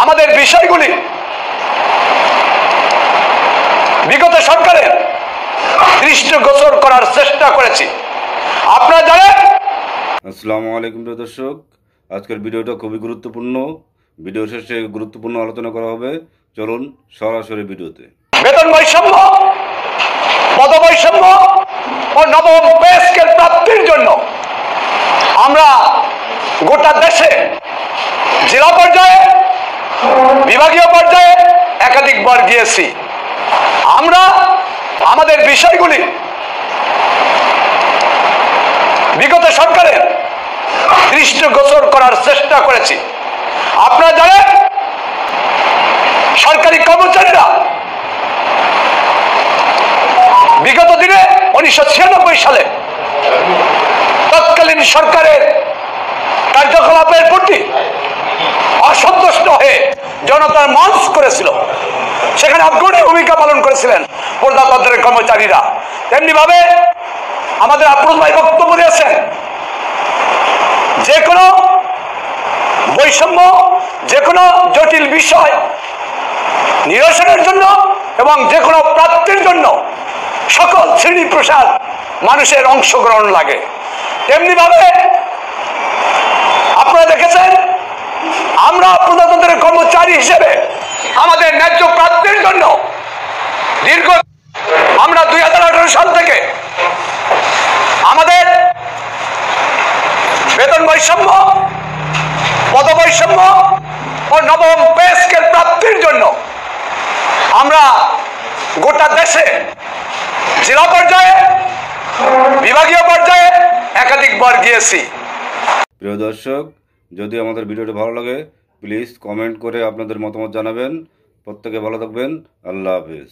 আমাদের বিষয়গুলি বিগত সরকারের দৃষ্টিগোচর করার চেষ্টা করেছি। আপনারা জানেন। আসসালামু আলাইকুম প্রিয় দর্শক, আজকের ভিডিওটা খুবই গুরুত্বপূর্ণ। ভিডিও শেষে গুরুত্বপূর্ণ আলোচনা করা হবে। চলুন সরাসরি ভিডিওতে। বেতন বৈষম্য, পদবৈষম্য ও নবম পে স্কেল প্রাপ্তির জন্য আমরা গোটা দেশে জেলা পর্যায়ে, বিভাগীয় পর্যায়ে একাধিকবার গিয়েছি। আমরা আমাদের বিষয়গুলি বিগত সরকারের দৃষ্টিগোচর করার চেষ্টা করেছি। আপনারা জানেন, সরকারি কর্মচারীরা বিগত দিনে 1996 সালে তৎকালীন সরকারের কার্যকলাপের প্রতি অসন্তুষ্ট হয়ে জনতার মঞ্চ করেছিল। সেখানে অগ্রণী ভূমিকা পালন করেছিলেন প্রজাতন্ত্রের কর্মচারীরা। তেমনি ভাবে আমাদের আফরোজ ভাই বক্তব্য দিয়েছেন, যে কোনো বৈষম্য, যে কোনো জটিল বিষয় নিরসনের জন্য এবং যে কোনো প্রাপ্তির জন্য সকল শ্রেণী প্রসার মানুষের অংশগ্রহণ লাগে। তেমনি ভাবে আপনারা দেখেছেন, আমরা প্রজাতন্ত্রের কর্মচারী হিসেবে আমাদের ন্যায্য প্রাপ্তির জন্য দীর্ঘ আমরা 2018 সাল থেকে আমাদের বেতন বৈষম্য, পদবৈষম্য ও নবম পে স্কেল প্রাপ্তির জন্য আমরা গোটা দেশে জেলা পর্যায়ে, বিভাগীয় পর্যায়ে একাধিকবার গিয়েছি। প্রিয় দর্শক, যদি আমাদের ভিডিওটা ভালো লাগে প্লিজ কমেন্ট করে আপনাদের মতামত জানাবেন। প্রত্যেকে ভালো থাকবেন। আল্লাহ হাফেজ।